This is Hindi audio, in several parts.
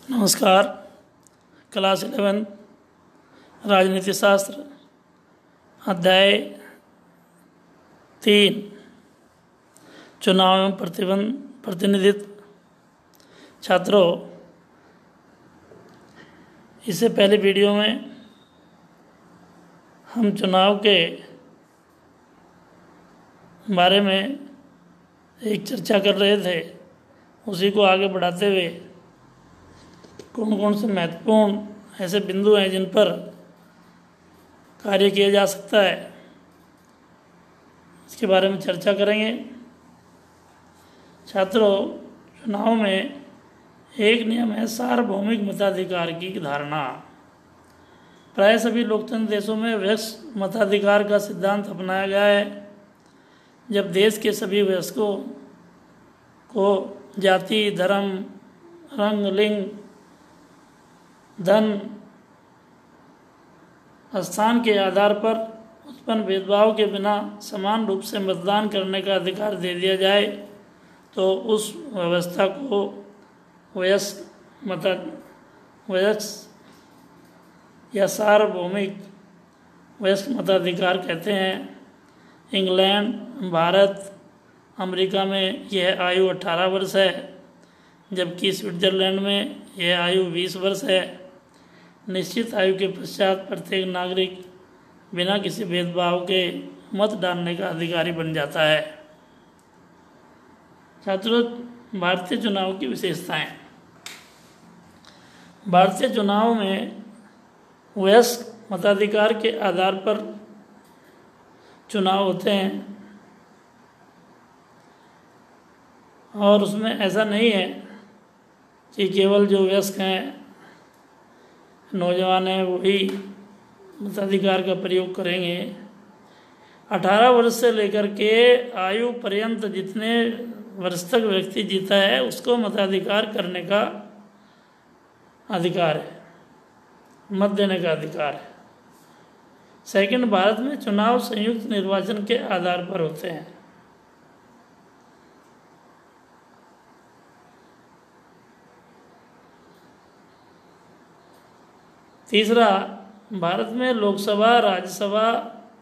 नमस्कार। क्लास 11 राजनीति शास्त्र अध्याय 3 चुनाव एवं प्रतिनिधित्व। छात्रों, इससे पहले वीडियो में हम चुनाव के बारे में एक चर्चा कर रहे थे। उसी को आगे बढ़ाते हुए कौन कौन से महत्वपूर्ण ऐसे बिंदु हैं जिन पर कार्य किया जा सकता है, इसके बारे में चर्चा करेंगे। छात्रों, चुनाव में एक नियम है सार्वभौमिक मताधिकार की धारणा। प्राय सभी लोकतंत्र देशों में वयस्क मताधिकार का सिद्धांत अपनाया गया है। जब देश के सभी वयस्कों को जाति, धर्म, रंग, लिंग, धन, स्थान के आधार पर उत्पन्न भेदभाव के बिना समान रूप से मतदान करने का अधिकार दे दिया जाए तो उस व्यवस्था को वयस्क या सार्वभौमिक वयस्क मताधिकार कहते हैं। इंग्लैंड, भारत, अमेरिका में यह आयु 18 वर्ष है, जबकि स्विट्जरलैंड में यह आयु 20 वर्ष है। निश्चित आयु के पश्चात प्रत्येक नागरिक बिना किसी भेदभाव के मत डालने का अधिकारी बन जाता है। छात्रों, भारतीय चुनाव की विशेषताएं। भारतीय चुनाव में वयस्क मताधिकार के आधार पर चुनाव होते हैं और उसमें ऐसा नहीं है कि केवल जो वयस्क हैं, नौजवान हैं, वही मताधिकार का प्रयोग करेंगे। 18 वर्ष से लेकर के आयु पर्यंत जितने वर्ष तक व्यक्ति जीता है उसको मताधिकार करने का अधिकार है, मत देने का अधिकार है। सेकंड, भारत में चुनाव संयुक्त निर्वाचन के आधार पर होते हैं। तीसरा, भारत में लोकसभा, राज्यसभा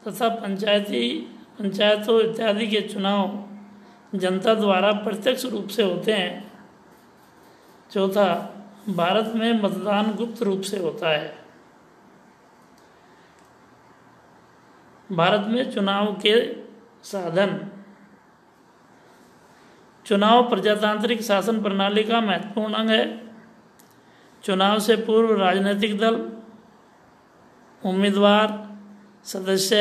तथा पंचायतों इत्यादि के चुनाव जनता द्वारा प्रत्यक्ष रूप से होते हैं। चौथा, भारत में मतदान गुप्त रूप से होता है। भारत में चुनाव के साधन। चुनाव प्रजातांत्रिक शासन प्रणाली का महत्वपूर्ण अंग है। चुनाव से पूर्व राजनीतिक दल, उम्मीदवार, सदस्य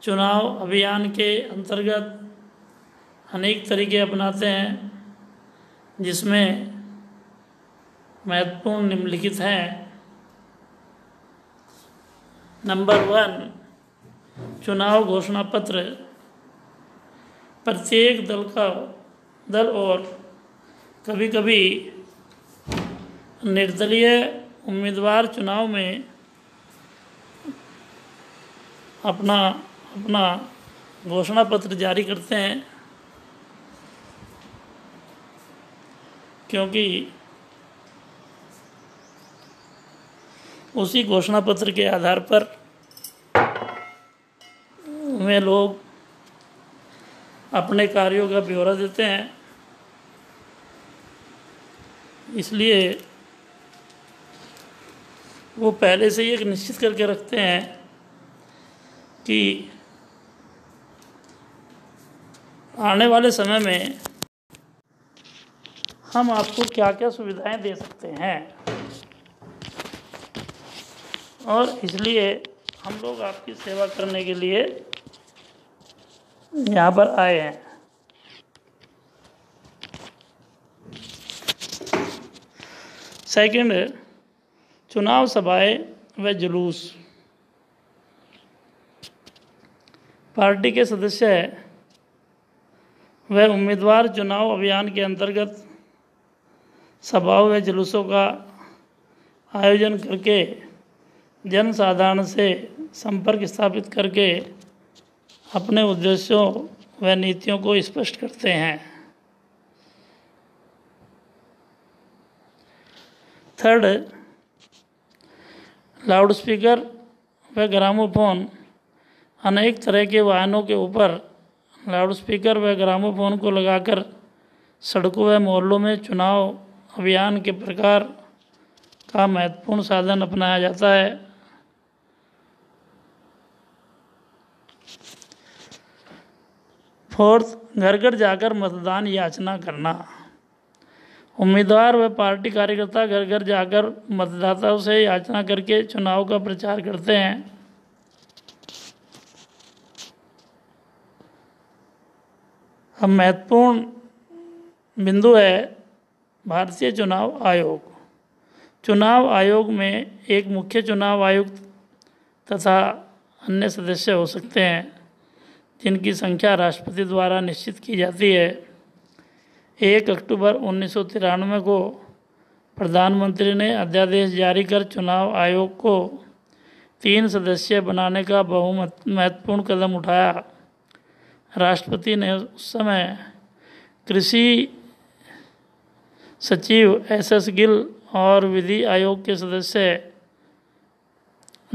चुनाव अभियान के अंतर्गत अनेक तरीके अपनाते हैं, जिसमें महत्वपूर्ण निम्नलिखित हैं। नंबर 1, चुनाव घोषणा पत्र। प्रत्येक दल और कभी कभी निर्दलीय उम्मीदवार चुनाव में अपना घोषणा पत्र जारी करते हैं, क्योंकि उसी घोषणा पत्र के आधार पर वे लोग अपने कार्यों का ब्यौरा देते हैं। इसलिए वो पहले से ही एक निश्चित करके रखते हैं कि आने वाले समय में हम आपको क्या क्या सुविधाएं दे सकते हैं, और इसलिए हम लोग आपकी सेवा करने के लिए यहाँ पर आए हैं। सेकंड, चुनाव सभाएं व जुलूस। पार्टी के सदस्य व उम्मीदवार चुनाव अभियान के अंतर्गत सभाओं व जुलूसों का आयोजन करके जनसाधारण से संपर्क स्थापित करके अपने उद्देश्यों व नीतियों को स्पष्ट करते हैं। थर्ड, लाउडस्पीकर व ग्रामोफोन। अनेक तरह के वाहनों के ऊपर लाउडस्पीकर व ग्रामोफोन को लगाकर सड़कों व मोहल्लों में चुनाव अभियान के प्रकार का महत्वपूर्ण साधन अपनाया जाता है। फोर्थ, घर घर जाकर मतदान याचना करना। उम्मीदवार व पार्टी कार्यकर्ता घर घर जाकर मतदाताओं से याचना करके चुनाव का प्रचार करते हैं। अब महत्वपूर्ण बिंदु है भारतीय चुनाव आयोग। चुनाव आयोग में एक मुख्य चुनाव आयुक्त तथा अन्य सदस्य हो सकते हैं, जिनकी संख्या राष्ट्रपति द्वारा निश्चित की जाती है। 1 अक्टूबर 1993 को प्रधानमंत्री ने अध्यादेश जारी कर चुनाव आयोग को 3 सदस्य बनाने का महत्वपूर्ण कदम उठाया। राष्ट्रपति ने उस समय कृषि सचिव SS गिल और विधि आयोग के सदस्य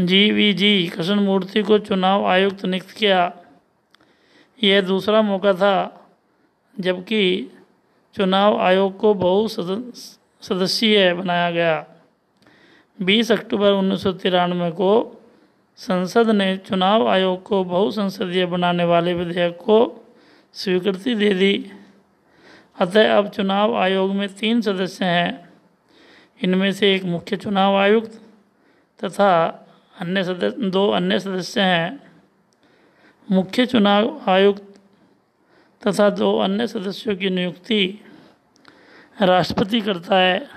GVG कृष्णमूर्ति को चुनाव आयुक्त नियुक्त किया। यह दूसरा मौका था जबकि चुनाव आयोग को बहुसदस्यीय बनाया गया। 20 अक्टूबर 1993 को संसद ने चुनाव आयोग को बहुसंसदीय बनाने वाले विधेयक को स्वीकृति दे दी। अतः अब चुनाव आयोग में 3 सदस्य हैं। इनमें से एक मुख्य चुनाव आयुक्त तथा 2 अन्य सदस्य हैं। मुख्य चुनाव आयुक्त तथा 2 अन्य सदस्यों की नियुक्ति राष्ट्रपति करता है।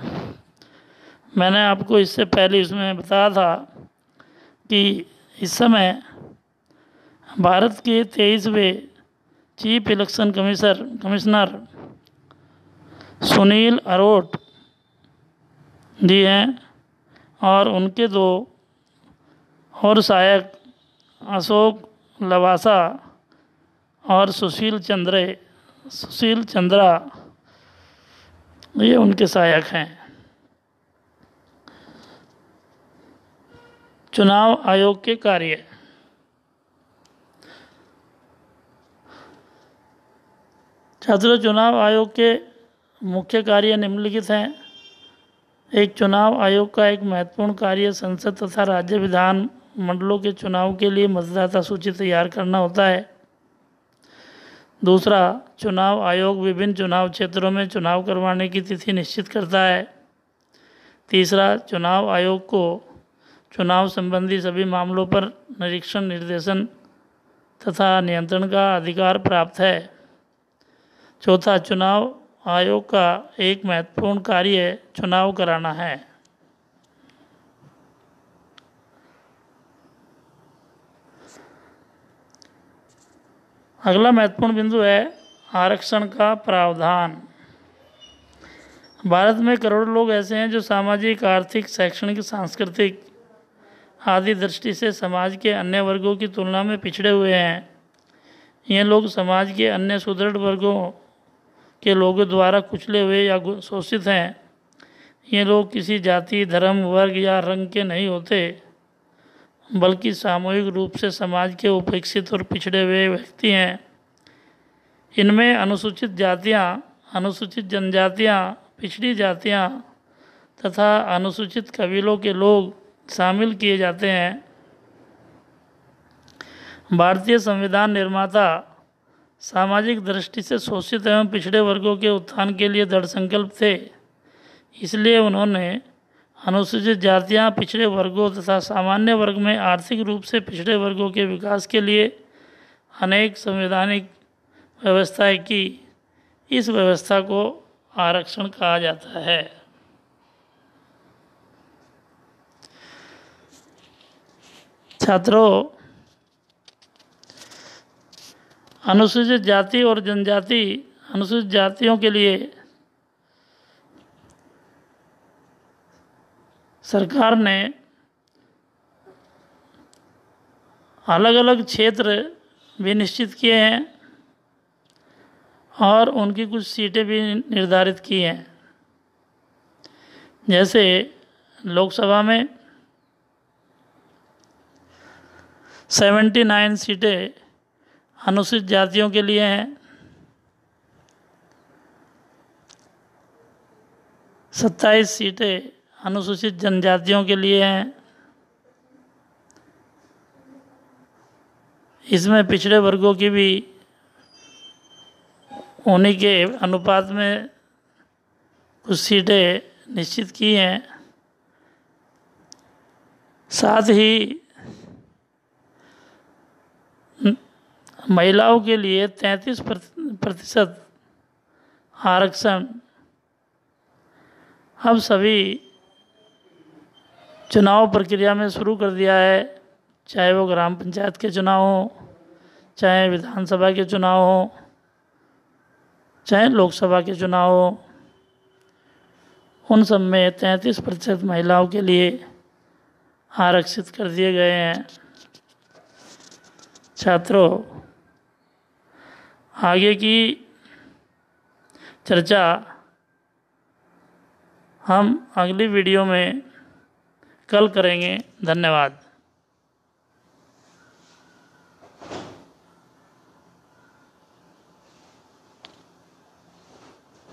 मैंने आपको इससे पहले इसमें बताया था कि इस समय भारत के 23वें chief election commissioner Sunil Arora ji हैं और उनके 2 और सहायक अशोक लवासा और सुशील चंद्रा ये उनके सहायक हैं। चुनाव आयोग के कार्य। छात्रों, चुनाव आयोग के मुख्य कार्य निम्नलिखित हैं। एक, चुनाव आयोग का एक महत्वपूर्ण कार्य संसद तथा राज्य विधान मंडलों के चुनाव के लिए मतदाता सूची तैयार करना होता है। दूसरा, चुनाव आयोग विभिन्न चुनाव क्षेत्रों में चुनाव करवाने की तिथि निश्चित करता है। तीसरा, चुनाव आयोग को चुनाव संबंधी सभी मामलों पर निरीक्षण, निर्देशन तथा नियंत्रण का अधिकार प्राप्त है। चौथा, चुनाव आयोग का एक महत्वपूर्ण कार्य चुनाव कराना है। अगला महत्वपूर्ण बिंदु है आरक्षण का प्रावधान। भारत में करोड़ों लोग ऐसे हैं जो सामाजिक, आर्थिक, शैक्षणिक, सांस्कृतिक आदि दृष्टि से समाज के अन्य वर्गों की तुलना में पिछड़े हुए हैं। ये लोग समाज के अन्य सुदृढ़ वर्गों के लोगों द्वारा कुचले हुए या शोषित हैं। ये लोग किसी जाति, धर्म, वर्ग या रंग के नहीं होते, बल्कि सामूहिक रूप से समाज के उपेक्षित और पिछड़े हुए व्यक्ति हैं। इनमें अनुसूचित जातियाँ, अनुसूचित जनजातियाँ, पिछड़ी जातियाँ तथा अनुसूचित कबीलों के लोग शामिल किए जाते हैं। भारतीय संविधान निर्माता सामाजिक दृष्टि से शोषित एवं पिछड़े वर्गों के उत्थान के लिए दृढ़ संकल्प थे। इसलिए उन्होंने अनुसूचित जातियां, पिछड़े वर्गों तथा सामान्य वर्ग में आर्थिक रूप से पिछड़े वर्गों के विकास के लिए अनेक संवैधानिक व्यवस्थाएं की। इस व्यवस्था को आरक्षण कहा जाता है। छात्रों, अनुसूचित जाति और जनजाति, अनुसूचित जातियों के लिए सरकार ने अलग अलग क्षेत्र भी निश्चित किए हैं और उनकी कुछ सीटें भी निर्धारित की हैं। जैसे लोकसभा में 79 सीटें अनुसूचित जातियों के लिए हैं, 27 सीटें अनुसूचित जनजातियों के लिए हैं। इसमें पिछड़े वर्गों की भी उन्हीं के अनुपात में कुछ सीटें निश्चित की हैं। साथ ही महिलाओं के लिए 33% आरक्षण अब सभी चुनाव प्रक्रिया में शुरू कर दिया है, चाहे वो ग्राम पंचायत के चुनाव हो, चाहे विधानसभा के चुनाव हो, चाहे लोकसभा के चुनाव हो। उन सब में 33% महिलाओं के लिए आरक्षित कर दिए गए हैं। छात्रों, आगे की चर्चा हम अगली वीडियो में कल करेंगे। धन्यवाद।